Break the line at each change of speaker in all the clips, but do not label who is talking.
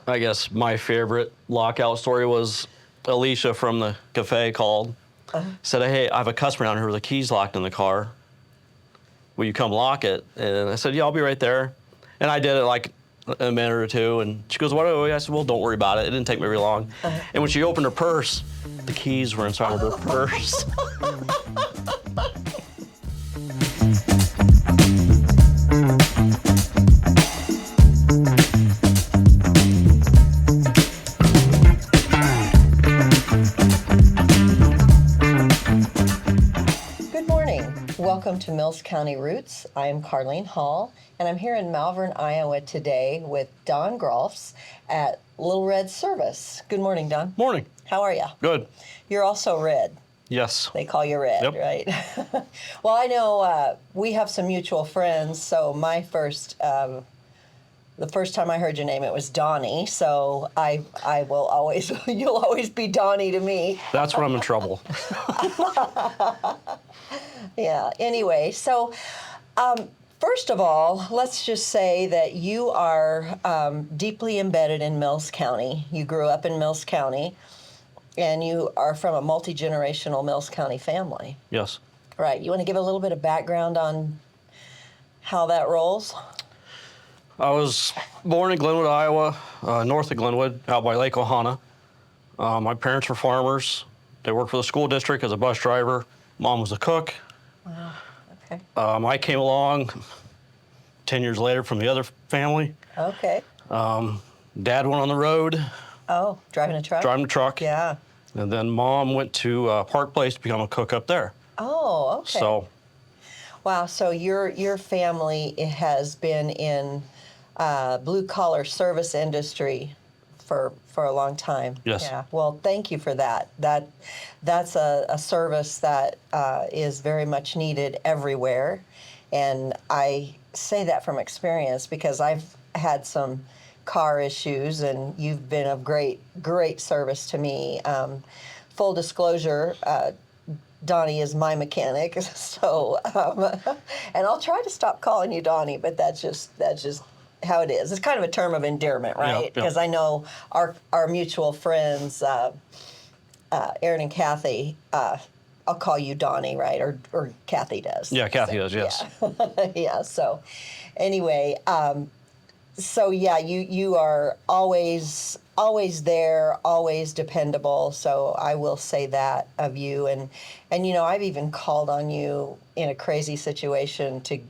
I guess my favorite lockout story was Alicia from the cafe called, said, hey, I have a customer down here with the keys locked in the car. Will you come lock it? And I said, yeah, I'll be right there. And I did it like a minute or two. And she goes, what? I said, well, don't worry about it. It didn't take me very long. And when she opened her purse, the keys were inside of her purse.
Welcome to Mills County Roots. I am Carleen Hall, and I'm here in Malvern, Iowa today with Don Graalfs at Little Red Service. Good morning, Don.
Morning.
How are you?
Good.
You're also Red.
Yes.
They call you Red,
yep.
Right? Well, I know we have some mutual friends, so the first time I heard your name, it was Donnie, so I will always, you'll always be Donnie to me.
That's when I'm in trouble.
Yeah, anyway, so first of all, let's just say that you are deeply embedded in Mills County. You grew up in Mills County, and you are from a multi-generational Mills County family.
Yes.
Right. You want to give a little bit of background on how that rolls?
I was born in Glenwood, Iowa, north of Glenwood, out by Lake Ohana. My parents were farmers. They worked for the school district as a bus driver. Mom was a cook.
Wow, okay.
I came along 10 years later from the other family.
Okay.
Dad went on the road.
Oh, driving a truck?
Driving a truck.
Yeah.
And then Mom went to Park Place to become a cook up there.
Oh, okay.
So.
Wow, so your family has been in blue-collar service industry for a long time.
Yes.
Yeah. Well, thank you for that. That's a service that is very much needed everywhere, and I say that from experience because I've had some car issues, and you've been of great service to me. Full disclosure. Donnie is my mechanic, so and I'll try to stop calling you Donnie, but that's just how it is. It's kind of a term of endearment, right? Because I know our mutual friends, Aaron and Kathy. I'll call you Donnie, right? Or Kathy does.
Yeah, Kathy does. Yes.
Yeah. Yeah. So, anyway, so yeah, you are always there, always dependable. So I will say that of you, and I've even called on you in a crazy situation to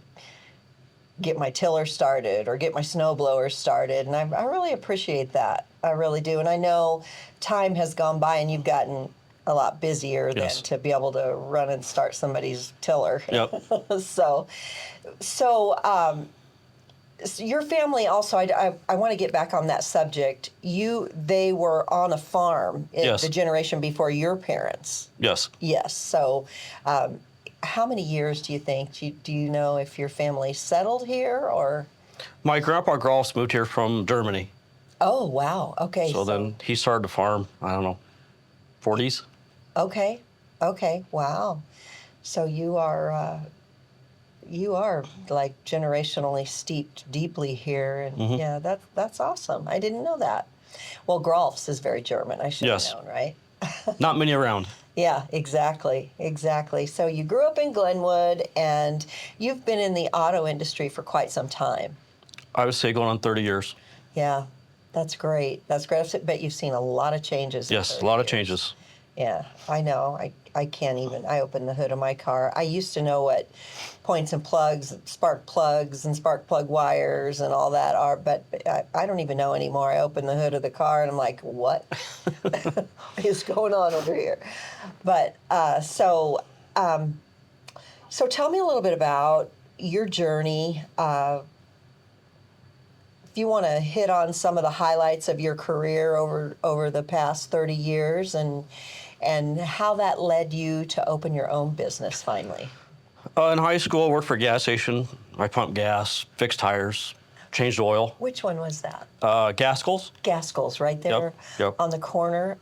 get my tiller started or get my snowblower started, and I really appreciate that. I really do, and I know time has gone by and you've gotten a lot busier than to be able to run and start somebody's tiller.
Yep.
So your family also, I want to get back on that subject. They were on a farm the generation before your parents.
Yes.
Yes. So how many years do you think? Do you know if your family settled here or?
My grandpa Graalfs moved here from Germany.
Oh, wow. Okay.
So then he started to farm, I don't know, 40s.
Okay. Wow. So you are like generationally steeped deeply here, and yeah, that's awesome. I didn't know that. Well, Graalfs is very German. I should have known, right?
Not many around.
Yeah, exactly. So you grew up in Glenwood, and you've been in the auto industry for quite some time.
I would say going on 30 years.
Yeah, that's great. I bet you've seen a lot of changes.
Yes, a lot of changes.
Yeah, I know. I can't even. I open the hood of my car. I used to know what points and plugs, spark plugs and spark plug wires and all that are, but I don't even know anymore. I open the hood of the car and I'm like, what is going on over here? But so tell me a little bit about your journey. If you want to hit on some of the highlights of your career over the past 30 years and how that led you to open your own business finally.
In high school, I worked for a gas station. I pumped gas, fixed tires, changed oil.
Which one was that?
Gaskell's.
Gaskell's, right there
Yep.
on the corner.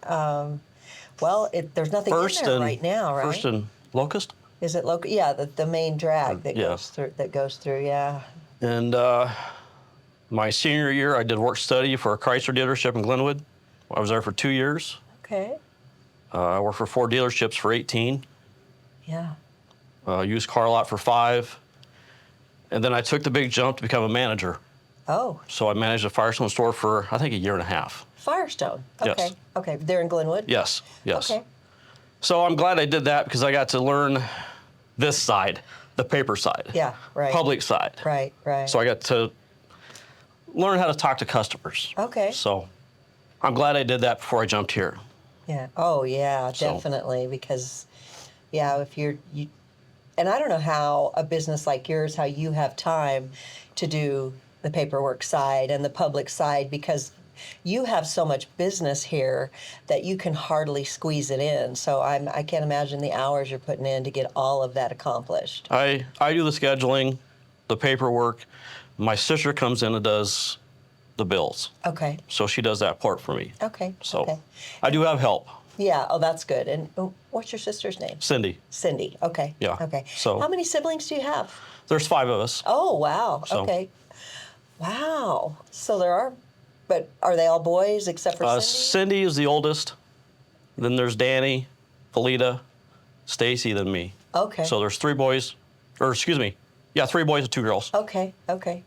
There's nothing in there right now, right?
First and Locust.
Is it local? Yeah, the main drag that goes through. Yeah.
And My senior year, I did work study for a Chrysler dealership in Glenwood. I was there for 2 years.
Okay.
I worked for 4 dealerships for 18.
Yeah.
Used car lot for 5. And then I took the big jump to become a manager.
Oh,
So I managed a Firestone store for, I think, a year and a half.
Firestone. Okay.
Yes.
Okay. They're in Glenwood?
Yes, yes.
Okay.
So I'm glad I did that because I got to learn this side, the paper side.
Yeah, right.
Public side.
Right, right.
So I got to learn how to talk to customers.
Okay.
So I'm glad I did that before I jumped here.
Yeah. Oh, yeah,
So-
definitely. Because, yeah, if you, and I don't know how a business like yours, how you have time to do the paperwork side and the public side, because you have so much business here that you can hardly squeeze it in. So I can't imagine the hours you're putting in to get all of that accomplished.
I do the scheduling, the paperwork. My sister comes in and does the bills.
Okay.
So she does that part for me.
Okay.
So
Okay.
I do have help.
Yeah. Oh, that's good. And what's your sister's name?
Cindy.
Cindy. Okay.
Yeah.
Okay.
So-
how many siblings do you have?
There's 5 of us.
Oh, wow.
So-
Okay. Wow. So there are, but are they all boys except for Cindy?
Cindy is the oldest. Then there's Danny, Felita, Stacy, then me.
Okay.
So there's 3 boys, or excuse me, yeah, 3 boys and 2 girls.
Okay. Okay.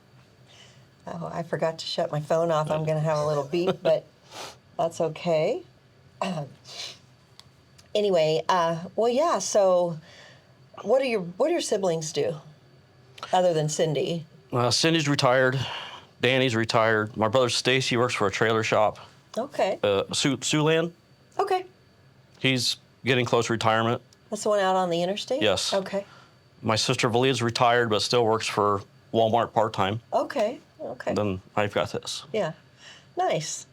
Oh, I forgot to shut my phone off. I'm going to have a little beep, but that's okay. Anyway, well, yeah. So, what do your siblings do, other than Cindy?
Cindy's retired. Danny's retired. My brother Stacy works for a trailer shop.
Okay.
Siouxland.
Okay.
He's getting close to retirement.
That's the one out on the interstate?
Yes.
Okay.
My sister Valia's retired, but still works for Walmart part-time.
Okay. Okay.
Then I've got this.
Yeah. Nice.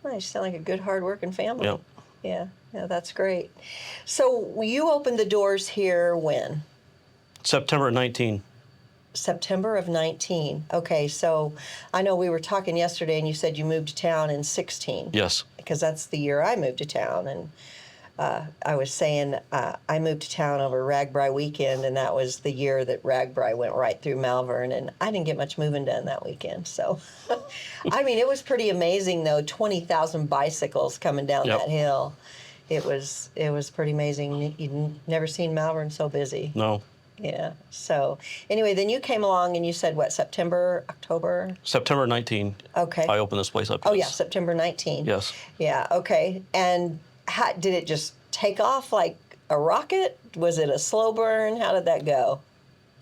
Nice. Sound like a good, hard-working family.
Yep.
Yeah. Yeah, that's great. So you opened the doors here when?
September 19.
September of 19. Okay, so I know we were talking yesterday and you said you moved to town in 16.
Yes.
Because that's the year I moved to town. And I was saying I moved to town over Ragbri weekend, and that was the year that Ragbri went right through Malvern, and I didn't get much moving done that weekend. So, I mean, it was pretty amazing, though, 20,000 bicycles coming down
Yep.
that hill. It was pretty amazing. You'd never seen Malvern so busy.
No.
Yeah. So anyway, then you came along and you said, what, September, October?
September 19.
Okay.
I opened this place up.
Oh,
yes.
yeah, September 19.
Yes.
Yeah, okay. And how, did it just take off like a rocket? Was it a slow burn? How did that go?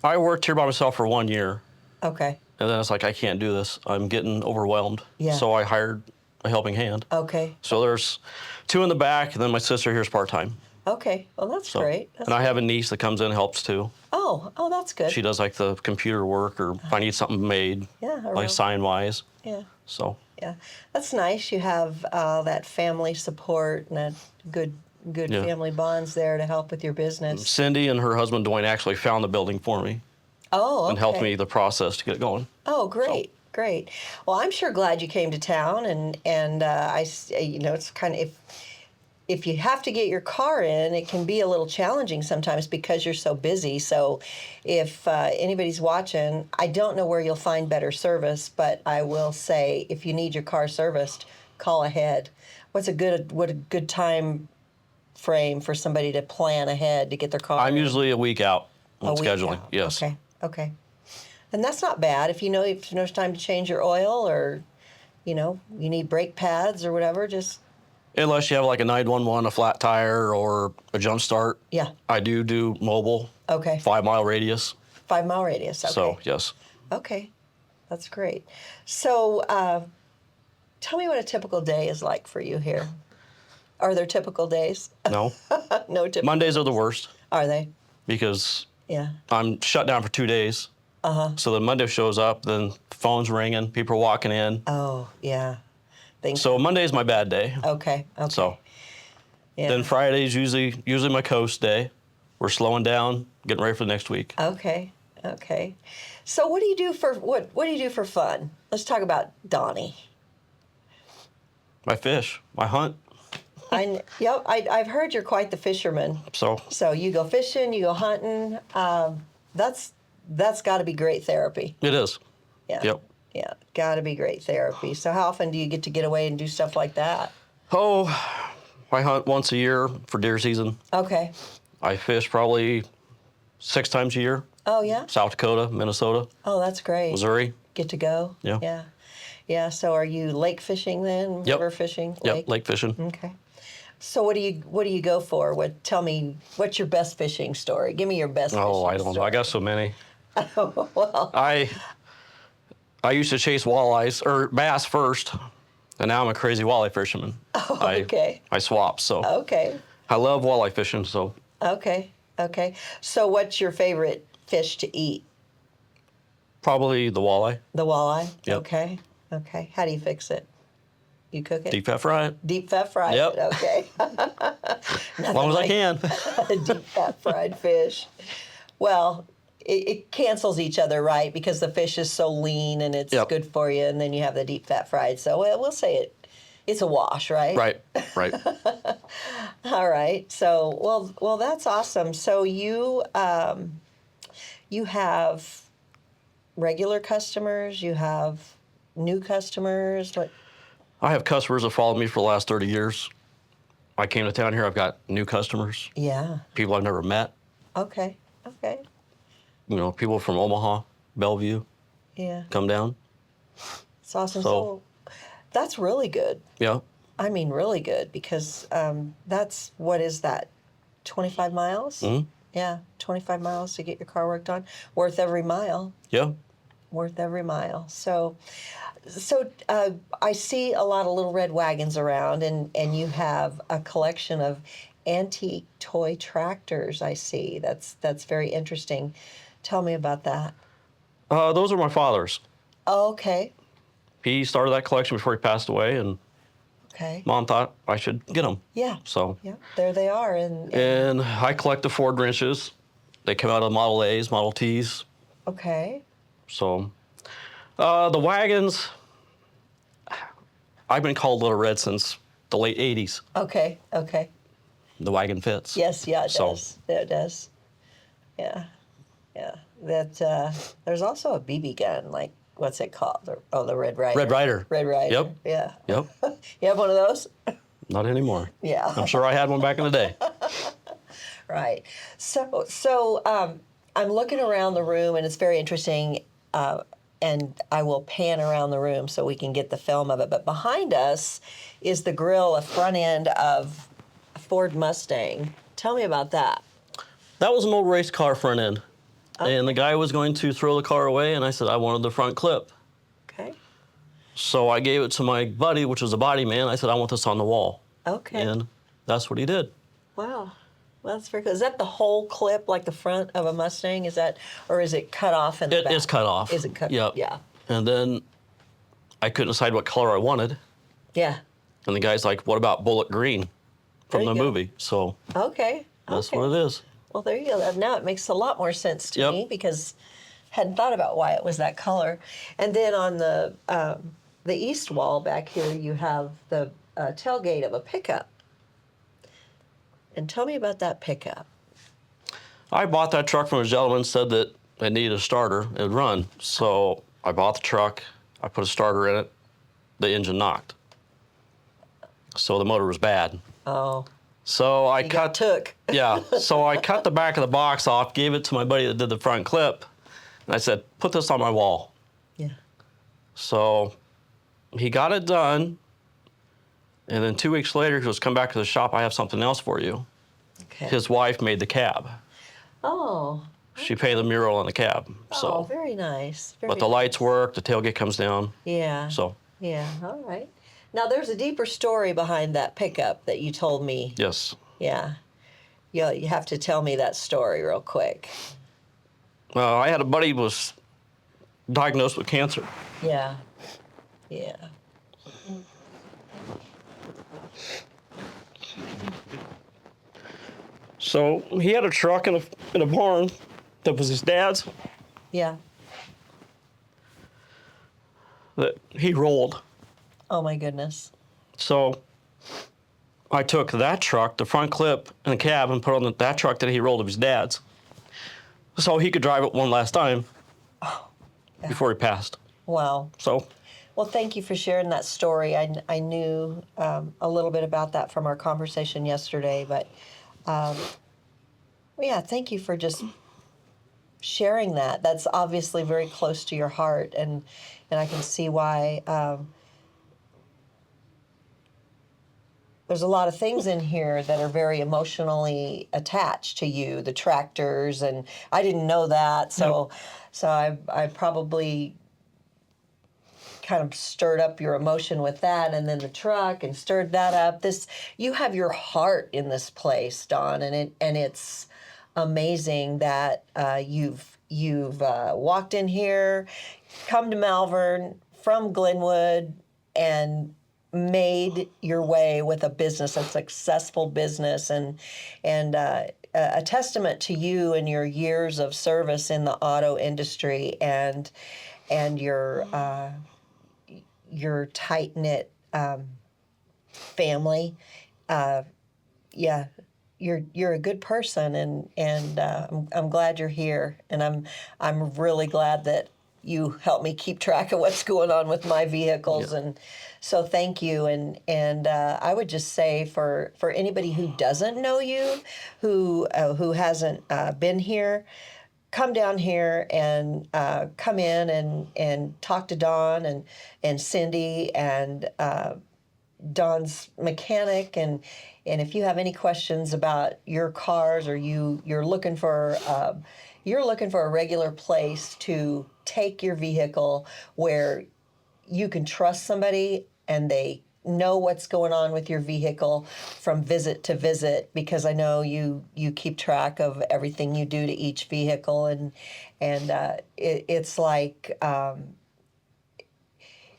I worked here by myself for 1 year,
Okay.
and then it's like, I can't do this. I'm getting overwhelmed.
Yeah.
So I hired a helping hand.
Okay.
So there's 2 in the back, and then my sister here's part-time.
Okay. Well, that's
So,
great. That's
and I have a niece that comes in and helps too.
Oh, that's good.
She does like the computer work, or if I need something made,
Yeah, a real-
like sign-wise.
Yeah.
So
Yeah. That's nice. You have that family support and that good
Yeah.
family bonds there to help with your business.
Cindy and her husband Dwayne actually found the building for me
Oh, okay.
and helped me the process to get it going.
Oh, great, great. Well, I'm sure glad you came to town, and it's kind of if you have to get your car in, it can be a little challenging sometimes because you're so busy. So, if anybody's watching, I don't know where you'll find better service, but I will say if you need your car serviced, call ahead. What a good time frame for somebody to plan ahead to get their car?
I'm usually a week out on
A week
scheduling.
out.
Yes.
Okay. And that's not bad if you know it's time to change your oil, or you need brake pads or whatever. Just
Unless you have like a 911, a flat tire, or a jump start.
yeah.
I do mobile.
Okay.
5-mile radius.
5 mile radius. Okay.
So yes.
Okay, that's great. So tell me what a typical day is like for you here. Are there typical days?
No.
No typical.
Mondays are the worst
Are they?
because
Yeah.
I'm shut down for 2 days. So then Monday shows up, then phone's ringing, people are walking in.
Oh, yeah. Things.
So Monday's my bad day.
Okay.
So
Yeah.
then Friday's usually my coast day. We're slowing down, getting ready for the next week.
Okay. So what do you do for what do you do for fun? Let's talk about Donnie.
I fish, I hunt.
I've heard you're quite the fisherman.
So
You go fishing, you go hunting. That's got to be great therapy.
it is.
Yeah.
Yep.
Yeah, got to be great therapy. So how often do you get away and do stuff like that?
Oh, I hunt once a year for deer season.
Okay.
I fish probably 6 times a year.
Oh, yeah?
South Dakota, Minnesota,
Oh, that's great.
Missouri.
Get to go?
Yeah.
Yeah. Yeah, so are you lake fishing then?
Yep.
River fishing?
Yep, lake fishing.
Okay. So what do you go for? Tell me, what's your best fishing story? Give me your best fishing
Oh, I don't know. I got so many.
Well,
I used to chase walleyes or bass first, and now I'm a crazy walleye fisherman.
okay.
I swap, so
Okay.
I love walleye fishing. So
Okay. Okay. So what's your favorite fish to eat?
probably the walleye,
The walleye?
Yep.
Okay. Okay. How do you fix it? You cook it?
deep fat fry it,
Deep fat fried
Yep.
it. Okay.
as long as I can.
Deep fat fried fish. Well, it cancels each other, right? Because the fish is so lean and it's
Yep.
good for you, and then you have the deep fat fried. So we'll say it's a wash, right?
Right.
All right. So well, that's awesome. So you have regular customers. You have new customers. What?
I have customers that followed me for the last 30 years. I came to town here. I've got new customers,
Yeah.
people I've never met.
Okay. Okay.
You know, people from Omaha, Bellevue,
Yeah.
come down.
It's awesome.
So-
So that's really good.
Yeah.
I mean, really good, because that's, what is that, 25 miles?
Mhm.
Yeah, 25 miles to get your car worked on. Worth every mile.
Yeah.
Worth every mile. So I see a lot of little red wagons around, and you have a collection of antique toy tractors, I see. That's very interesting. Tell me about that.
Those are my father's.
Oh, okay.
He started that collection before he passed away, and
Okay.
Mom thought I should get them.
Yeah.
So,
Yeah, there they are.
and I collect the Ford wrenches. They come out of Model A's, Model T's.
Okay.
So, the wagons, I've been called Little Red since the late 80s.
Okay. Okay.
The wagon fits.
Yes, yeah, it
So-
does. Yeah, it does. Yeah, yeah. That there's also a BB gun. Like, what's it called? The Red Rider.
Red Rider.
Red Rider.
Yep.
Yeah.
Yep.
You have one of those?
Not anymore.
Yeah.
I'm sure I had one back in the day.
Right. So I'm looking around the room, and it's very interesting. And I will pan around the room so we can get the film of it. But behind us is the grill, a front end of a Ford Mustang. Tell me about that.
That was an old race car front end. And the guy was going to throw the car away, and I said I wanted the front clip.
Okay.
So I gave it to my buddy, which was a body man. I said, I want this on the wall.
Okay.
And that's what he did.
Wow. Well, that's very good. Is that the whole clip, like the front of a Mustang? Is that, or is it cut off in the back?
It's cut off.
Is it cut?
Yep.
Yeah.
And then I couldn't decide what color I wanted.
Yeah.
And the guy's like, what about bullet green from
There
the
you go.
movie? So
Okay.
that's
okay.
what it is.
Well, there you go. Now it makes a lot more sense to
Yep.
me, because I hadn't thought about why it was that color. And then on the east wall back here, you have the tailgate of a pickup. And tell me about that pickup.
I bought that truck from a gentleman, said that it needed a starter, it would run. So I bought the truck, I put a starter in it, the engine knocked. So the motor was bad.
Oh,
So I
you got took.
Yeah, so I cut the back of the box off, gave it to my buddy that did the front clip, and I said, put this on my wall.
Yeah.
So he got it done, and then 2 weeks later, he goes, come back to the shop, I have something else for you.
Okay.
His wife made the cab.
Oh.
She painted the mural on the cab.
Oh,
So,
very nice. Very
but the lights work, the tailgate comes down.
Yeah.
So,
Yeah. All right. Now there's a deeper story behind that pickup that you told me.
yes.
Yeah. You have to tell me that story real quick.
I had a buddy who was diagnosed with cancer.
Yeah. Yeah.
So he had a truck in a barn that was his dad's
Yeah.
that he rolled.
Oh my goodness.
So I took that truck, the front clip and the cab, and put on that truck that he rolled of his dad's, so he could drive it one last time before he passed.
Wow.
So,
Well, thank you for sharing that story. I knew a little bit about that from our conversation yesterday, but yeah, thank you for just sharing that. That's obviously very close to your heart, and I can see why. There's a lot of things in here that are very emotionally attached to you, the tractors, and I didn't know that, so I probably kind of stirred up your emotion with that, and then the truck and stirred that up. You have your heart in this place, Dawn, and it's amazing that you've walked in here, come to Malvern from Glenwood, and made your way with a business, a successful business, and a testament to you and your years of service in the auto industry, and your tight knit family. Yeah, you're a good person, and I'm glad you're here, and I'm really glad that you help me keep track of what's going on with my vehicles, and so thank you. And I would just say for anybody who doesn't know you, who hasn't been here, come down here and come in and talk to Dawn and Cindy and Dawn's mechanic, and if you have any questions about your cars, or you're looking for a regular place to take your vehicle where you can trust somebody and they know what's going on with your vehicle from visit to visit, because I know you keep track of everything you do to each vehicle, and it's like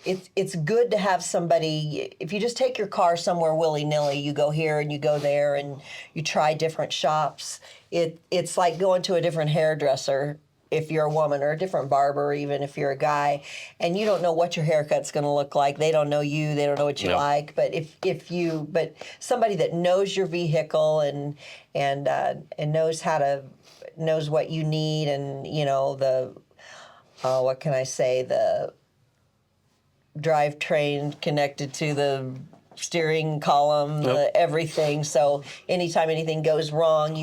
it's good to have somebody. If you just take your car somewhere willy-nilly, you go here and you go there and you try different shops, it's like going to a different hairdresser if you're a woman, or a different barber even if you're a guy, and you don't know what your haircut's going to look like. They don't know you, they don't know what you like. But but somebody that knows your vehicle and knows what you need, and the what can I say, the drivetrain connected to the steering column, everything. So anytime anything goes wrong,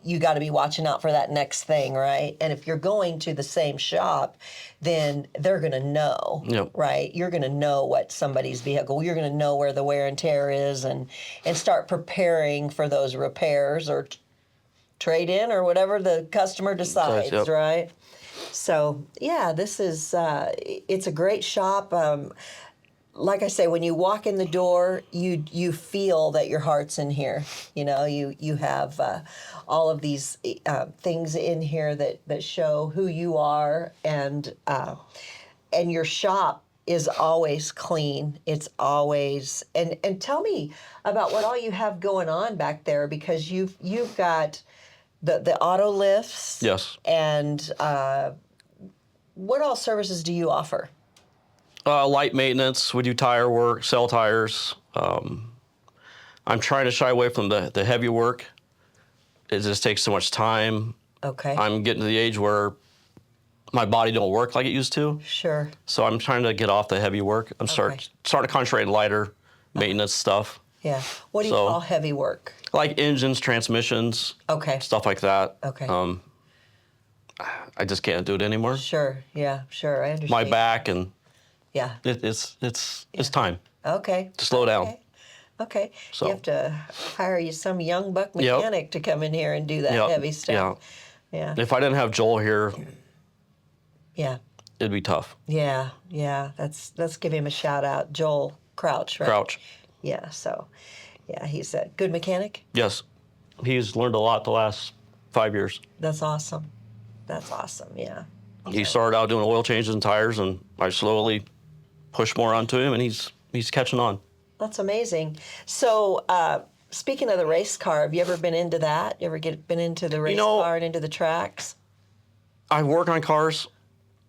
you got to be watching out for that next thing, right? And if you're going to the same shop, then they're going to know, right? You're going to know what somebody's vehicle, you're going to know where the wear and tear is, and start preparing for those repairs or trade in or whatever the customer decides, right? So yeah, this is it's a great shop. Like I say, when you walk in the door, you feel that your heart's in here. You have all of these things in here that show who you are, and your shop is always clean. It's always and tell me about what all you have going on back there, because you've got the auto lifts.
yes.
And what all services do you offer?
Light maintenance. We do tire work, sell tires. I'm trying to shy away from the heavy work. It just takes so much time.
Okay.
I'm getting to the age where my body don't work like it used to.
Sure.
So I'm trying to get off the heavy work and start to concentrate on lighter maintenance stuff.
Yeah. What do you call heavy work?
Like engines, transmissions.
Okay.
Stuff like that.
Okay.
I just can't do it anymore.
Sure. Yeah. Sure. I understand.
My back and
yeah.
It's time.
Okay.
To slow down.
Okay.
So.
You have to hire some young buck mechanic to come in here and do that heavy stuff. Yeah.
If I didn't have Joel here, it'd be tough.
Yeah. Let's give him a shout out, Joel Crouch. Right?
Crouch.
Yeah. So, yeah, he's a good mechanic.
Yes, he's learned a lot the last 5 years.
That's awesome. Yeah.
He started out doing oil changes and tires, and I slowly pushed more onto him, and he's catching on.
That's amazing. So, speaking of the race car, have you ever been into that? You ever been into the race car and into the tracks?
I work on cars.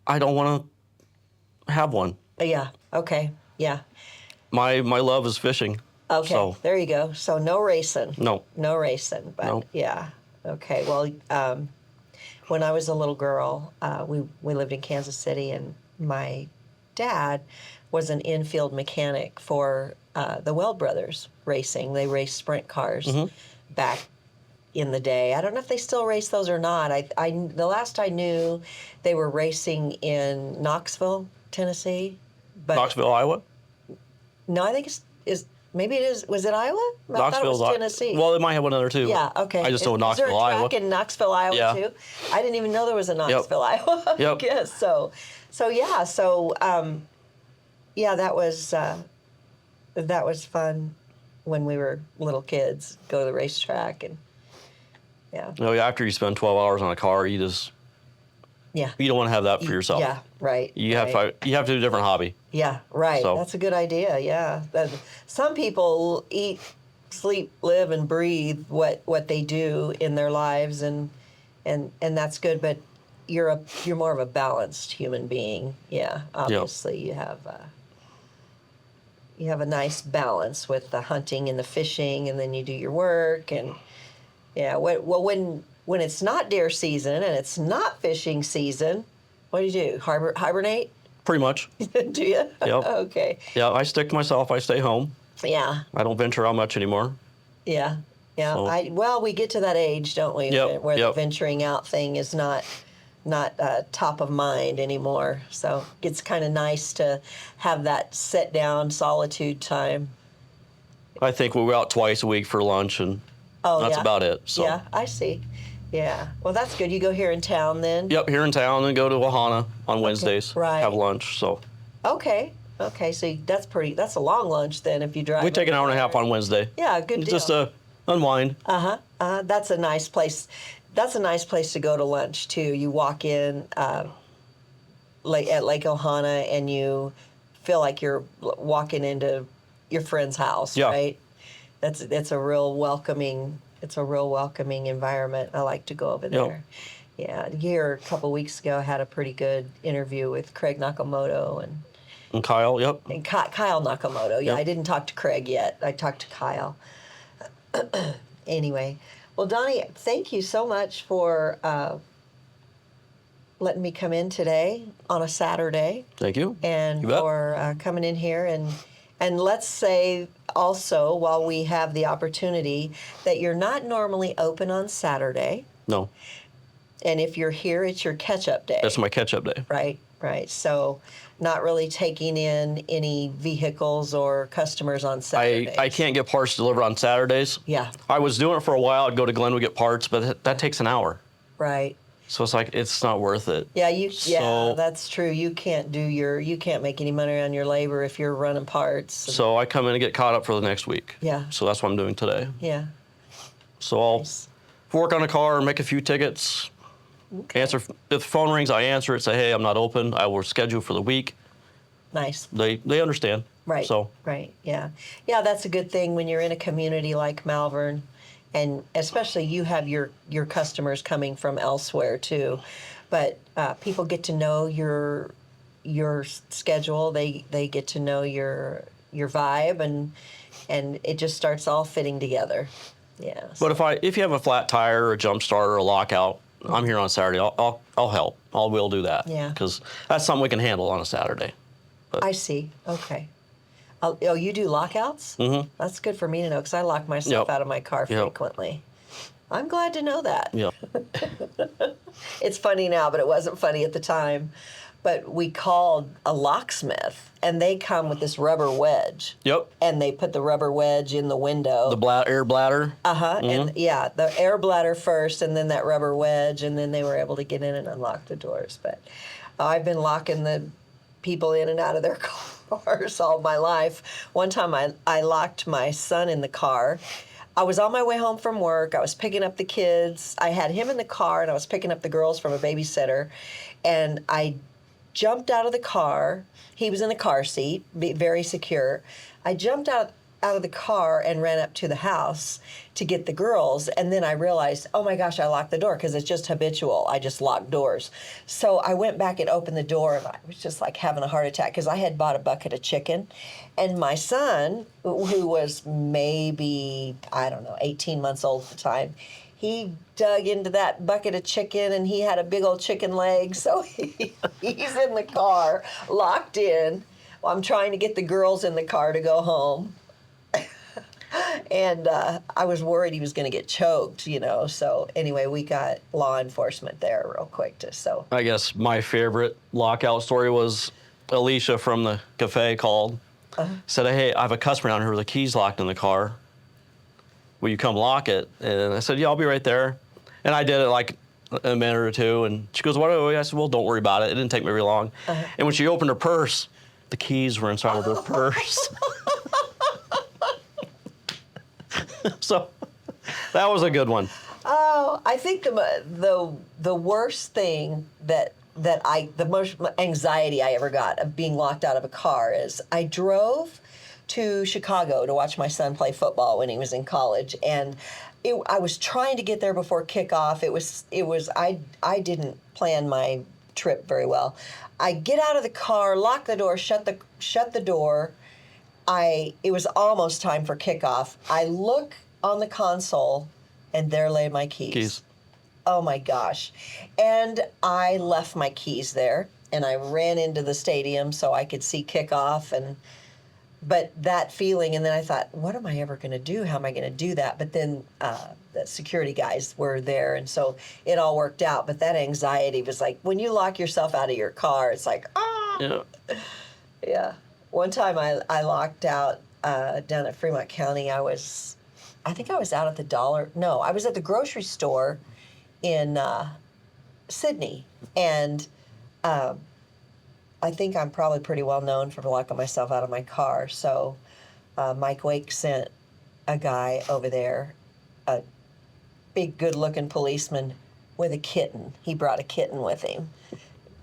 I don't want to have one.
Yeah. Okay. Yeah.
My love is fishing.
Okay.
So,
there you go. So no racing.
No.
No racing. But
no.
Yeah. Okay. Well, when I was a little girl, we lived in Kansas City, and my dad was an infield mechanic for the Weld Brothers Racing. They raced sprint cars back in the day. I don't know if they still race those or not. The last I knew, they were racing in Knoxville, Tennessee. But
Knoxville, Iowa?
no, I think maybe it is. Was it Iowa? I thought it was Tennessee.
Well, it might have one other too.
Yeah, okay.
I just know Knoxville,
Is there a
Iowa.
track in Knoxville, Iowa
Yeah.
too? I didn't even know there was a Knoxville, Iowa.
Yep.
Yes. So yeah, that was fun when we were little kids. Go to the racetrack and yeah.
You know, after you spend 12 hours on a car, you don't want to have that for yourself.
Yeah, right.
You have to do a different hobby.
Yeah, right.
So-
That's a good idea. Yeah. Some people eat, sleep, live, and breathe what they do in their lives, and that's good. But you're more of a balanced human being. Yeah. Obviously, you have a nice balance with the hunting and the fishing, and then you do your work, and yeah. Well, when it's not deer season and it's not fishing season, what do? Hibernate?
Pretty much.
Do you?
Yep.
Okay.
Yeah, I stick to myself. I stay home.
Yeah.
I don't venture out much anymore.
Yeah. Yeah.
So-
We get to that age, don't we?
Yep,
Where the
yep.
venturing out thing is not top of mind anymore. So it's kind of nice to have that sit down solitude time.
I think we were out twice a week for lunch, and that's
yeah?
about it. So.
Yeah, I see. Yeah. Well, that's good. You go here in town then?
Yep, here in town, and go to Wahana on Wednesdays.
right.
Have lunch. So
Okay. Okay. So that's a long lunch then if you drive.
we take an hour and a half on Wednesday.
Yeah, good deal.
Just to unwind.
That's a nice place. That's a nice place to go to lunch too. You walk in at Lake Ohana and you feel like you're walking into your friend's house,
Yeah.
right? It's a real welcoming. It's a real welcoming environment. I like to go over there. Yeah, here a couple weeks ago, I had a pretty good interview with Craig Nakamoto
And Kyle, yep.
and Kyle Nakamoto. Yeah,
Yep.
I didn't talk to Craig yet. I talked to Kyle. Anyway, well, Donnie, thank you so much for letting me come in today on a Saturday,
Thank you.
and
You bet.
for coming in here and let's say also, while we have the opportunity, that you're not normally open on Saturday,
No,
and if you're here, it's your catch-up day.
that's my catch-up day.
Right. So, not really taking in any vehicles or customers on Saturdays.
I can't get parts delivered on Saturdays.
Yeah.
I was doing it for a while. I'd go to Glenwood get parts, but that takes an hour.
Right.
So it's like it's not worth it.
Yeah.
So-
That's true. You can't make any money on your labor if you're running parts.
So I come in and get caught up for the next week.
Yeah.
So that's what I'm doing today.
Yeah.
So I'll
Nice.
work on a car, make a few tickets, answer. If the phone rings, I answer it, say, hey, I'm not open. I will schedule for the week.
Nice.
They understand.
Right.
So
Right. Yeah. Yeah. That's a good thing when you're in a community like Malvern, and especially you have your customers coming from elsewhere too, but people get to know your schedule. They get to know your vibe, and it just starts all fitting together. Yeah.
But if you have a flat tire or a jump start or a lockout, I'm here on Saturday. I'll help. We'll do that.
Yeah.
Because that's something we can handle on a Saturday.
I see. Okay. You do lockouts?
Mm-hmm.
That's good for me to know because I lock myself
Yep.
out of my car
Yep.
frequently. I'm glad to know that.
Yeah.
It's funny now, but it wasn't funny at the time. But we called a locksmith, and they come with this rubber wedge.
Yep.
And they put the rubber wedge in the window.
The air bladder.
And yeah, the air bladder first, and then that rubber wedge, and then they were able to get in and unlock the doors. But I've been locking the people in and out of their cars all my life. One time I locked my son in the car. I was on my way home from work. I was picking up the kids. I had him in the car, and I was picking up the girls from a babysitter. And I jumped out of the car. He was in the car seat, very secure. I jumped out of the car and ran up to the house to get the girls, and then I realized, oh my gosh, I locked the door because it's just habitual. I just lock doors. So I went back and opened the door, and I was just like having a heart attack because I had bought a bucket of chicken, and my son, who was maybe, I don't know, 18 months old at the time, he dug into that bucket of chicken, and he had a big old chicken leg, so he's in the car, locked in. Well, I'm trying to get the girls in the car to go home. And I was worried he was going to get choked, So anyway, we got law enforcement there real quick.
I guess my favorite lockout story was Alicia from the cafe called, said, hey, I have a customer down here with the keys locked in the car. Will you come lock it? And I said, yeah, I'll be right there. And I did it like a minute or two. And she goes, what? I said, well, don't worry about it. It didn't take me very long. And when she opened her purse, the keys were inside of her purse. So that was a good one.
Oh, I think the worst thing the most anxiety I ever got of being locked out of a car is I drove to Chicago to watch my son play football when he was in college, and I was trying to get there before kickoff. I didn't plan my trip very well. I get out of the car, lock the door, shut the door. It was almost time for kickoff. I look on the console, and there lay my keys. Oh my gosh. And I left my keys there, and I ran into the stadium so I could see kickoff. But that feeling, and then I thought, what am I ever going to do? How am I going to do that? But then the security guys were there, and so it all worked out. But that anxiety was like, when you lock yourself out of your car, it's like,
Yeah.
Yeah. One time I locked out down at Fremont County. I think I was out at I was at the grocery store in Sydney. And I think I'm probably pretty well known for locking myself out of my car. So Mike Wake sent a guy over there, a big good-looking policeman with a kitten. He brought a kitten with him.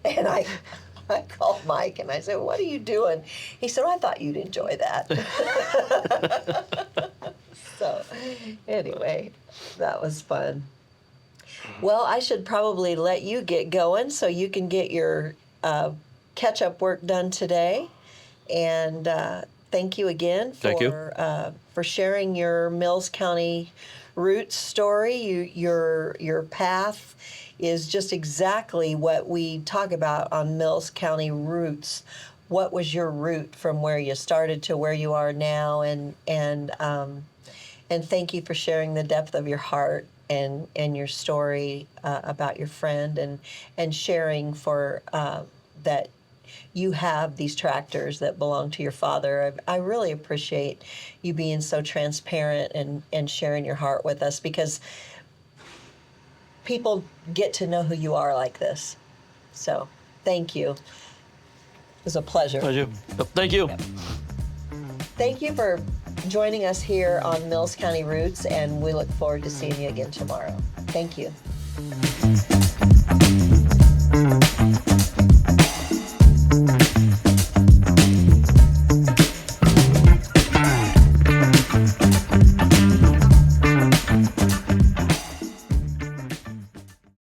And I called Mike and I said, what are you doing? He said, I thought you'd enjoy that. So anyway, that was fun. Well, I should probably let you get going so you can get your catch-up work done today. And thank you again for sharing your Mills County roots story. Your path is just exactly what we talk about on Mills County Roots. What was your route from where you started to where you are now? And thank you for sharing the depth of your heart and your story about your friend and sharing for that you have these tractors that belong to your father. I really appreciate you being so transparent and sharing your heart with us, because people get to know who you are like this. So thank you. It was a pleasure.
Thank you.
Yep. Thank you for joining us here on Mills County Roots, and we look forward to seeing you again tomorrow. Thank you.